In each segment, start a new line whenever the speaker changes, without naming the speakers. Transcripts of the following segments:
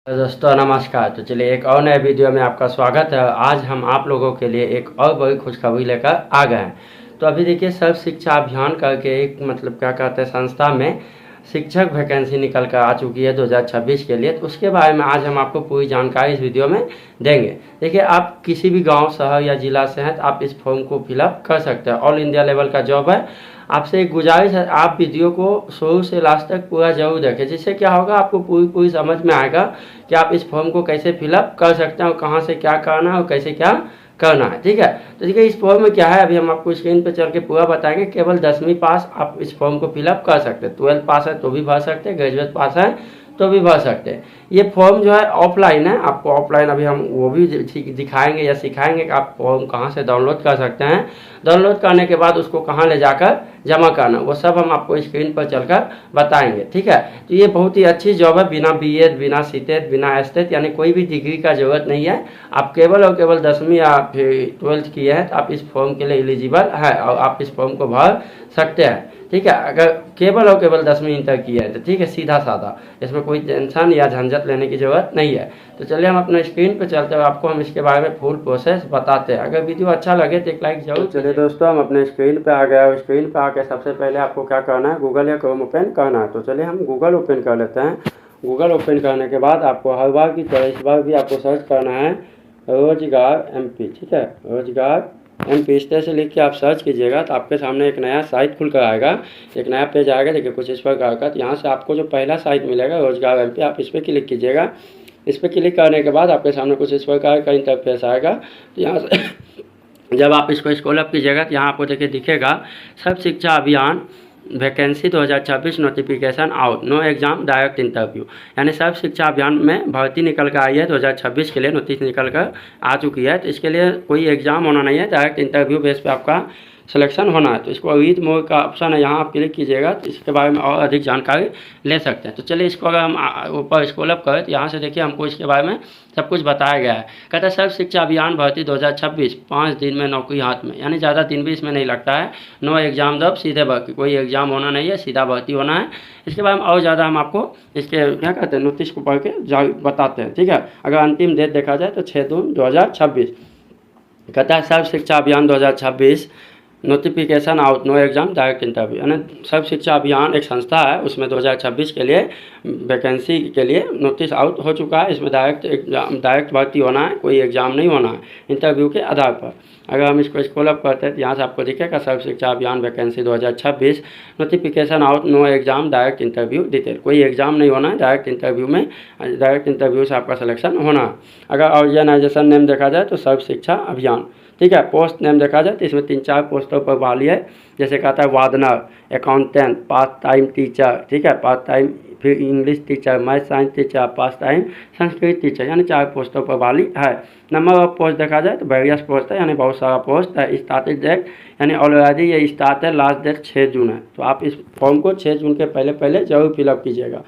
तो दोस्तों नमस्कार। तो चलिए एक और नए वीडियो में आपका स्वागत है। आज हम आप लोगों के लिए एक और बड़ी खुशखबरी लेकर आ गए हैं। तो अभी देखिए सर्व शिक्षा अभियान करके एक क्या कहते हैं संस्था में शिक्षक वैकेंसी निकल कर आ चुकी है 2026 के लिए। तो उसके बारे में आज हम आपको पूरी जानकारी इस वीडियो में देंगे। देखिए आप किसी भी गांव शहर या जिला से हैं तो आप इस फॉर्म को फिलअप कर सकते हैं। ऑल इंडिया लेवल का जॉब है। आपसे एक गुजारिश है, आप वीडियो को शुरू से लास्ट तक पूरा जरूर देखें, जिससे क्या होगा आपको पूरी समझ में आएगा कि आप इस फॉर्म को कैसे फिलअप कर सकते हैं और कहाँ से क्या करना है और कैसे क्या करना है। ठीक है, तो देखिए इस फॉर्म में क्या है अभी हम आपको स्क्रीन पर चल के पूरा बताएंगे। केवल 10वीं पास आप इस फॉर्म को फिलअप कर सकते हैं। 12th पास है तो भी भर सकते हैं, ग्रेजुएट पास है तो भी भर सकते हैं। ये फॉर्म जो है ऑफलाइन है। आपको ऑफलाइन अभी हम वो भी दिखाएंगे या सिखाएंगे कि आप फॉर्म कहाँ से डाउनलोड कर सकते हैं। डाउनलोड करने के बाद उसको कहाँ ले जाकर जमा करना, वो सब हम आपको स्क्रीन पर चलकर बताएंगे। ठीक है, तो ये बहुत ही अच्छी जॉब है। बिना बीएड, बिना सीटेट, बिना एस्टेट यानी कोई भी डिग्री का जरूरत नहीं है। आप केवल और केवल 10वीं या फिर 12th किए हैं तो आप इस फॉर्म के लिए एलिजिबल है और आप इस फॉर्म को भर सकते हैं। ठीक है, अगर केवल और केवल 10वीं इंटर किया है तो ठीक है, सीधा साधा, इसमें कोई टेंशन या झंझट लेने की जरूरत नहीं है। तो चलिए हम अपने स्क्रीन पर चलते हुए आपको हम इसके बारे में फुल प्रोसेस बताते हैं। अगर वीडियो अच्छा लगे तो एक लाइक जरूर। चलिए दोस्तों हम अपने स्क्रीन पे आ गए और स्क्रीन पे आके सबसे पहले आपको क्या करना है, गूगल या क्रोम ओपन करना है। तो चलिए हम गूगल ओपन कर लेते हैं। गूगल ओपन करने के बाद आपको हर बार की तरह इस बार भी आपको सर्च करना है रोजगार एमपी। ठीक है, रोजगार एमपी इस तरह से लिख के आप सर्च कीजिएगा तो आपके सामने एक नया साइट खुल कर आएगा, एक नया पेज आएगा। देखिए कुछ इस प्रकार का। तो यहाँ से आपको जो पहला साइट मिलेगा रोजगार एमपी, आप इस पर क्लिक कीजिएगा। इस पर क्लिक करने के बाद आपके सामने कुछ इस प्रकार का इंटरफेस आएगा। तो यहाँ से जब आप इसको स्क्रॉल अप कीजिएगा तो यहाँ आपको देखिए दिखेगा Sarva Shiksha Abhiyan vacancy 2026 notification out, no exam direct interview. यानी सर्व शिक्षा अभियान में भर्ती निकल कर आई है 2026 के लिए, नोटिस निकल कर आ चुकी है। तो इसके लिए कोई एग्जाम होना नहीं है, डायरेक्ट इंटरव्यू बेस पे आपका सिलेक्शन होना है। तो इसको रीड मोर का ऑप्शन है, यहाँ आप क्लिक कीजिएगा तो इसके बारे में और अधिक जानकारी ले सकते हैं। तो चलिए इसको अगर हम ऊपर स्क्रॉल अप करें तो यहाँ से देखिए हमको इसके बारे में सब कुछ बताया गया है। कहता है सर्व शिक्षा अभियान भर्ती 2026, 5 दिन में नौकरी हाथ में, यानी ज़्यादा दिन भी इसमें नहीं लगता है। नो एग्जाम दब, सीधे भर्ती, कोई एग्जाम होना नहीं है, सीधा भर्ती होना है। इसके बारे में और ज़्यादा हम आपको इसके क्या कहते हैं नोटिस को पढ़ के बताते हैं। ठीक है, अगर अंतिम डेट देखा जाए तो 6 जून 2026। कहता है Sarva Shiksha Abhiyan 2026 notification out, no exam direct interview. यानी सर्व शिक्षा अभियान एक संस्था है, उसमें 2026 के लिए वैकेंसी के लिए नोटिस आउट हो चुका है। इसमें डायरेक्ट भर्ती होना है, कोई एग्ज़ाम नहीं होना है, इंटरव्यू के आधार पर। अगर हम इसको स्क्रॉल अप करते हैं तो यहाँ से आपको दिखेगा Sarva Shiksha Abhiyan vacancy 2026 notification out, no exam direct interview detail. कोई एग्जाम नहीं होना है, डायरेक्ट इंटरव्यू से आपका सिलेक्शन होना है। अगर ऑर्गेनाइजेशन नेम देखा जाए तो सर्व शिक्षा अभियान। ठीक है, पोस्ट नेम देखा जाए तो इसमें 3-4 पोस्टों पर बहाली है। जैसे कहता है वार्डनर, अकाउंटेंट, पार्ट टाइम टीचर, ठीक है, पार्ट टाइम फिर English teacher, math science teacher, part time Sanskrit teacher, यानी 4 पोस्टों पर बहाली है। नंबर ऑफ पोस्ट देखा जाए तो वेरियस पोस्ट है, यानी बहुत सारा पोस्ट है। स्टार्टेड डेट यानी ऑलरेडी ये स्टार्ट है, लास्ट डेट 6 जून है। तो आप इस फॉर्म को 6 जून के पहले जरूर फिलअप कीजिएगा।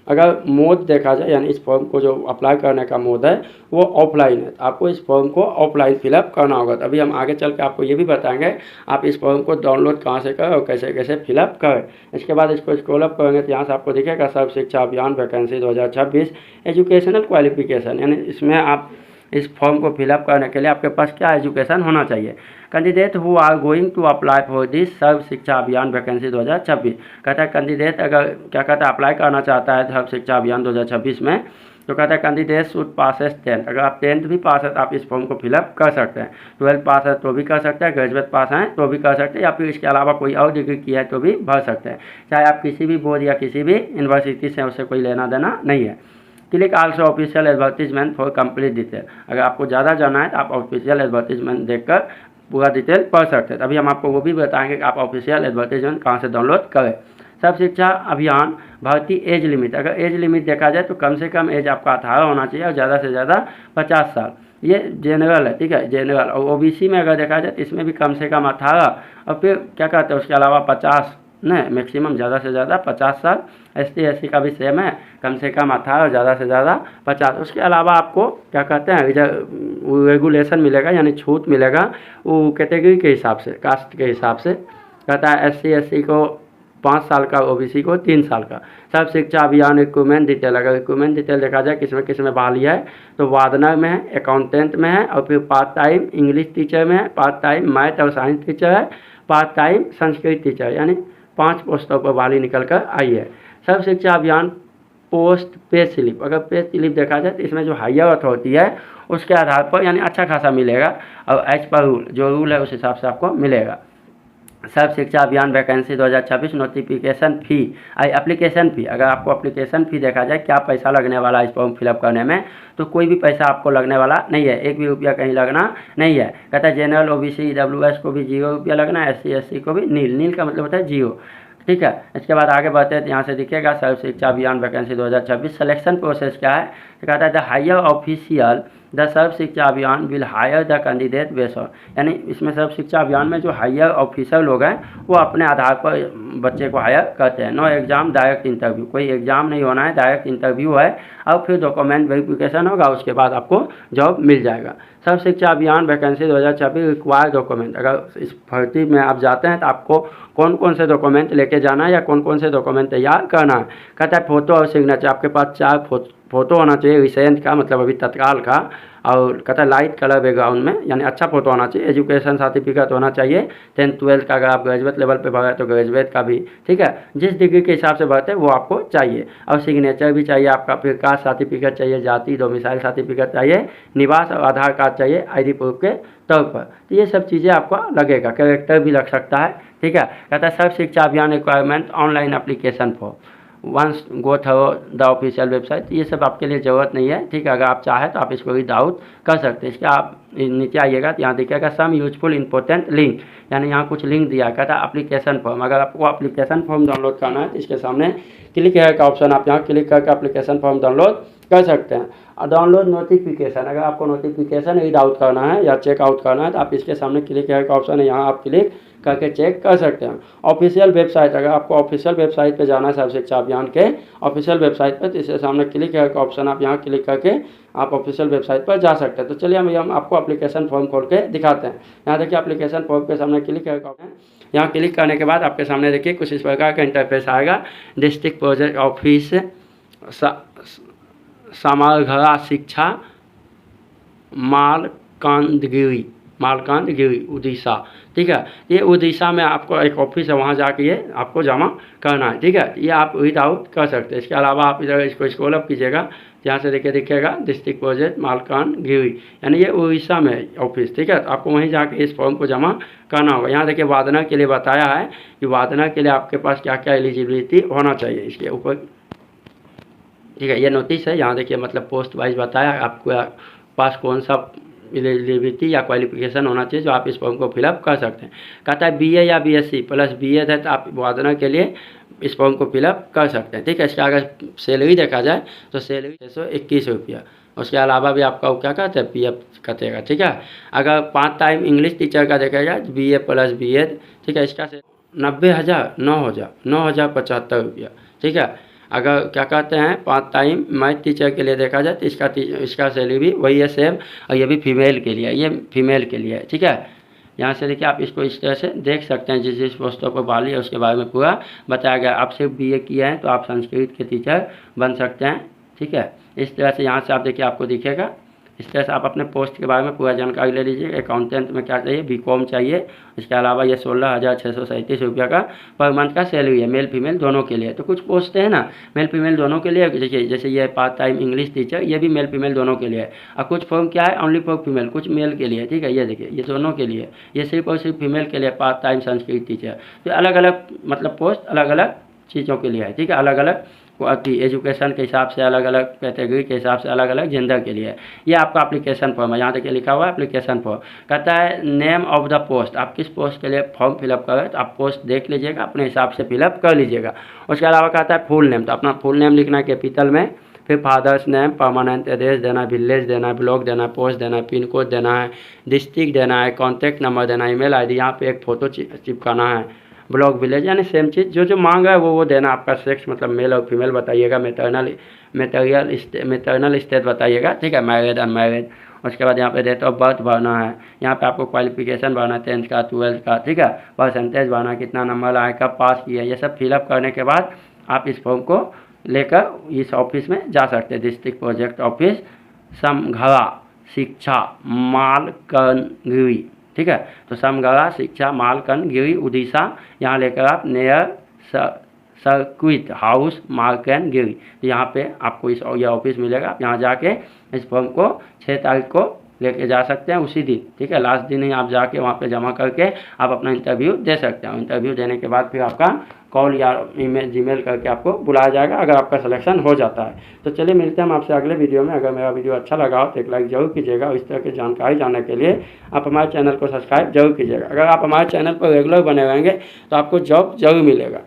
अगर मोड देखा जाए यानी इस फॉर्म को जो अप्लाई करने का मोड है वो ऑफलाइन है, तो आपको इस फॉर्म को ऑफलाइन फिलअप करना होगा। तो अभी हम आगे चल के आपको ये भी बताएंगे आप इस फॉर्म को डाउनलोड कहाँ से करें और कैसे कैसे फिलअप करें। इसके बाद इसको स्क्रॉल अप करेंगे तो यहाँ से आपको दिखेगा Sarva Shiksha Abhiyan vacancy 2026 educational qualification, यानी इसमें आप इस फॉर्म को फिलअप करने के लिए आपके पास क्या एजुकेशन होना चाहिए। Candidate who are going to apply for this Sarva Shiksha Abhiyan vacancy 2026। कहता है कैंडिडेट अगर क्या कहता है अप्लाई करना चाहता है सर्व शिक्षा अभियान 2026 में, तो कहता है कैंडिडेट शुड पास 10th। अगर आप 10th भी पास है तो आप इस फॉर्म को फिलअप कर सकते हैं। 12th पास है तो भी कर सकते हैं, ग्रेजुएट पास हैं तो भी कर सकते हैं, या फिर इसके अलावा कोई और डिग्री किया है तो भी भर सकते हैं। चाहे आप किसी भी बोर्ड या किसी भी यूनिवर्सिटी से उससे कोई लेना देना नहीं है। Click also official advertisement for complete detail. अगर आपको ज़्यादा जानना है तो आप ऑफिशियल एडवर्टीजमेंट देखकर पूरा डिटेल पढ़ सकते हैं। अभी हम आपको वो भी बताएंगे कि आप ऑफिशियल एडवर्टीजमेंट कहाँ से डाउनलोड करें। सर्व शिक्षा अभियान भर्ती एज लिमिट, अगर एज लिमिट देखा जाए तो कम से कम एज आपका 18 होना चाहिए और ज़्यादा से ज़्यादा 50 साल। ये जनरल है, ठीक है, जनरल। और ओबीसी में अगर देखा जाए तो इसमें भी कम से कम 18 और फिर क्या कहते हैं उसके अलावा 50 नहीं, मैक्सिमम ज़्यादा से ज़्यादा 50 साल। ST SC का भी सेम है, कम से कम 18 ज़्यादा से ज़्यादा 50। उसके अलावा आपको क्या कहते हैं रेगुलेशन मिलेगा, यानी छूट मिलेगा वो कैटेगरी के हिसाब से, कास्ट के हिसाब से। कहता है SC SC को 5 साल का, ओबीसी को 3 साल का। सर्व शिक्षा अभियान इक्विपमेंट डिटेल, अगर इक्विपमेंट डिटेल देखा जाए किस में बहाली है तो वार्डनर में है, अकाउंटेंट में है, और फिर पार्ट टाइम इंग्लिश टीचर में है, पार्ट टाइम मैथ और साइंस टीचर है, पार्ट टाइम संस्कृत टीचर, यानी 5 पोस्टों पर बहाली निकल कर आई है। सर्व शिक्षा अभियान पोस्ट पे स्लिप, अगर पे स्लिप देखा जाए तो इसमें जो हायर अथॉरिटी है उसके आधार पर यानी अच्छा खासा मिलेगा, और एज पर रूल, जो रूल है उस हिसाब से आपको मिलेगा। सर्व शिक्षा अभियान वैकेंसी 2026 नोटिफिकेशन फ़ी, एप्लीकेशन फ़ी, अगर आपको एप्लीकेशन फ़ी देखा जाए क्या पैसा लगने वाला है इस फॉर्म फिलअप करने में, तो कोई भी पैसा आपको लगने वाला नहीं है, 1 भी रुपया कहीं लगना नहीं है। कहता है जनरल ओबीसी ईडब्ल्यूएस को भी 0 रुपया लगना है, एससी एससी को भी नील, नील का मतलब होता है 0, ठीक है। इसके बाद आगे बढ़ते हैं तो यहाँ से दिखेगा Sarva Shiksha Abhiyan vacancy 2026 selection process क्या है, तो कहता है द हायर ऑफिशियल द सर्व शिक्षा अभियान will hire the candidate base on, यानी इसमें सर्व शिक्षा अभियान में जो हायर ऑफिसर लोग हैं वो अपने आधार पर बच्चे को हायर करते हैं। नो एग्जाम डायरेक्ट इंटरव्यू, कोई एग्जाम नहीं होना है, डायरेक्ट इंटरव्यू है, और फिर डॉक्यूमेंट वेरिफिकेशन होगा, उसके बाद आपको जॉब मिल जाएगा। सर्व Shiksha Abhiyan vacancy 2026 require document, अगर इस भर्ती में आप जाते हैं तो आपको कौन कौन से डॉक्यूमेंट लेके जाना है या कौन कौन से डॉक्यूमेंट तैयार करना है। कहता है फोटो और सिग्नेचर, आपके पास 4 फोटो होना चाहिए रिसेंट का, मतलब अभी तत्काल का, और कहता है लाइट कलर बैकग्राउंड में, यानी अच्छा फोटो होना चाहिए। एजुकेशन सर्टिफिकेट होना चाहिए 10th 12th का, अगर आप ग्रेजुएट लेवल पे भरे तो ग्रेजुएट का भी, ठीक है, जिस डिग्री के हिसाब से भरते हैं वो आपको चाहिए। और सिग्नेचर भी चाहिए आपका, फिर कास्ट सर्टिफिकेट चाहिए, जाति डोमिसाइल सर्टिफिकेट चाहिए, निवास और आधार कार्ड चाहिए आईडी प्रूफ के तौर पर। तो ये सब चीज़ें आपको लगेगा, कैरेक्टर भी लग सकता है, ठीक है। कहता है Sarva Shiksha Abhiyan requirement online application form once go through the official website, ये सब आपके लिए ज़रूरत नहीं है, ठीक है। अगर आप चाहें तो आप इसको रीड आउट कर सकते हैं। इसके आप नीचे आइएगा तो यहाँ देखिएगा सम यूजफुल इंपॉर्टेंट लिंक, यानी यहाँ कुछ लिंक दिया कहता है एप्लीकेशन फॉर्म। अगर आपको एप्लीकेशन फॉर्म डाउनलोड करना है तो इसके सामने क्लिक है का ऑप्शन, आप यहाँ क्लिक करके एप्लीकेशन फॉर्म डाउनलोड कर सकते हैं। और डाउनलोड नोटिफिकेशन, अगर आपको नोटिफिकेशन रीड आउट करना है या चेक आउट करना है तो आप इसके सामने क्लिक है का ऑप्शन है, यहाँ आप क्लिक करके चेक कर सकते हैं। ऑफिशियल वेबसाइट, अगर आपको ऑफिशियल वेबसाइट पे जाना है सर्व शिक्षा अभियान के ऑफिशियल वेबसाइट पर, तो इसके सामने क्लिक है का ऑप्शन, आप यहाँ क्लिक करके आप ऑफिशियल वेबसाइट पर जा सकते हैं। तो चलिए हम आपको एप्लीकेशन फॉर्म खोल के दिखाते हैं। यहाँ देखिए एप्लीकेशन फॉर्म के सामने क्लिक है का ऑप्शन, यहाँ क्लिक करने के बाद आपके सामने देखिए कुछ इस प्रकार का इंटरफेस आएगा। डिस्ट्रिक्ट प्रोजेक्ट ऑफिस समालघरा शिक्षा मालकानगिरी उड़ीसा, ठीक है। ये उड़ीसा में आपको एक ऑफिस है, वहाँ जाके ये आपको जमा करना है, ठीक है। ये आप रीड आउट कर सकते हैं। इसके अलावा आप इधर इसको स्क्रॉल अप कीजिएगा, यहाँ से देखिए दिखेगा डिस्ट्रिक्ट प्रोजेक्ट मालकानगिरी, यानी ये उड़ीसा में ऑफिस, ठीक है। तो आपको वहीं जाके इस फॉर्म को जमा करना होगा। यहाँ देखिए वादना के लिए बताया है कि वादना के लिए आपके पास क्या क्या एलिजिबिलिटी होना चाहिए इसके ऊपर, ठीक है। ये नोटिस है, यहाँ देखिए मतलब पोस्ट वाइज बताया आपको पास कौन सा एलिजिबिलिटी या क्वालिफिकेशन होना चाहिए जो आप इस फॉर्म को फिलअप कर सकते हैं। कहता है बीए या बीएससी प्लस बीएड है तो आप वादना के लिए इस फॉर्म को फिलअप कर सकते हैं, ठीक है। इसका अगर सैलरी देखा जाए तो सैलरी 621 रुपया, उसके अलावा भी आपका क्या कहते हैं पीएफ कटेगा, ठीक है। अगर पार्ट टाइम इंग्लिश टीचर का देखा जाए बीए प्लस बीएड, ठीक है, इसका 90,000 9,075 रुपया, ठीक है। अगर क्या कहते हैं पार्ट टाइम मैथ टीचर के लिए देखा जाए तो इसका सैलरी भी वही है सेम, और ये भी फीमेल के लिए, ये फीमेल के लिए है, ठीक है। यहाँ से देखिए आप इसको इस तरह से देख सकते हैं, जिस जिस पोस्टों पर बहाली है उसके बारे में पूरा बताया गया। आप सिर्फ बीए किए हैं तो आप संस्कृत के टीचर बन सकते हैं, ठीक है। इस तरह से यहाँ से आप देखिए आपको दिखेगा, इस तरह से आप अपने पोस्ट के बारे में पूरा जानकारी ले लीजिए। अकाउंटेंट में क्या चाहिए, बीकॉम चाहिए। इसके अलावा ये 16,637 रुपया का पर मंथ का सैलरी है, मेल फीमेल दोनों के लिए। तो कुछ पोस्ट है ना मेल फीमेल दोनों के लिए, देखिए जैसे ये पार्ट टाइम इंग्लिश टीचर, ये भी मेल फीमेल दोनों के लिए है। और कुछ फॉर्म क्या है ओनली फॉर फीमेल, कुछ मेल के लिए, ठीक है। ये देखिए ये दोनों के लिए, ये सिर्फ और सिर्फ फीमेल के लिए पार्ट टाइम संस्कृत टीचर। तो अलग अलग मतलब पोस्ट अलग अलग चीज़ों के लिए है, ठीक है। अलग अलग एजुकेशन के हिसाब से, अलग अलग कैटेगरी के हिसाब से, अलग अलग जेंडर के लिए। ये आपका एप्लीकेशन फॉर्म है, यहाँ देखिए लिखा हुआ है एप्लीकेशन फॉर्म। कहता है नेम ऑफ द पोस्ट, आप किस पोस्ट के लिए फॉर्म फिलअप करें तो आप पोस्ट देख लीजिएगा, अपने हिसाब से फिलअप कर लीजिएगा। उसके अलावा कहता है फुल नेम, तो अपना फुल नेम लिखना है कैपिटल में, फिर फादर्स नेम, परमानेंट एड्रेस देना है, विलेज देना है, ब्लॉक देना है, पोस्ट देना है, पिन कोड देना है, डिस्ट्रिक्ट देना है, कॉन्टैक्ट नंबर देना है, ईमेल आईडी, यहाँ पे एक फ़ोटो चिपकाना है, ब्लॉक विलेज, यानी सेम चीज़ जो जो मांग है वो देना। आपका सेक्स मतलब मेल और फीमेल बताइएगा, मैटरनल स्टेट बताइएगा, ठीक है, मैरिड अनमैरिड। उसके बाद यहाँ पे डेट ऑफ बर्थ भरना है, यहाँ पे आपको क्वालिफिकेशन भरना है 10th का 12th का, ठीक है, परसेंटेज भरना है, कितना नंबर आए, कब पास किया, ये सब फिलअप करने के बाद आप इस फॉर्म को लेकर इस ऑफिस में जा सकते हैं। डिस्ट्रिक्ट प्रोजेक्ट ऑफिस, समघड़ा शिक्षा मालकानगिरी, ठीक है, तो समघड़ा शिक्षा मालकानगिरी उड़ीसा, यहाँ लेकर आप नियर सर्किट हाउस मालकानगिरी, तो यहाँ पे आपको यह ऑफिस मिलेगा। आप यहाँ जाके इस फॉर्म को 6 तारीख को लेके जा सकते हैं, उसी दिन, ठीक है, लास्ट दिन ही आप जाके वहाँ पे जमा करके आप अपना इंटरव्यू दे सकते हैं। इंटरव्यू देने के बाद फिर आपका कॉल या जीमेल करके आपको बुलाया जाएगा अगर आपका सिलेक्शन हो जाता है। तो चलिए मिलते हैं हम आपसे अगले वीडियो में। अगर मेरा वीडियो अच्छा लगा हो तो एक लाइक जरूर कीजिएगा। इस तरह की जानकारी जानने के लिए आप हमारे चैनल को सब्सक्राइब जरूर कीजिएगा। अगर आप हमारे चैनल पर रेगुलर बने रहेंगे तो आपको जॉब जरूर मिलेगा।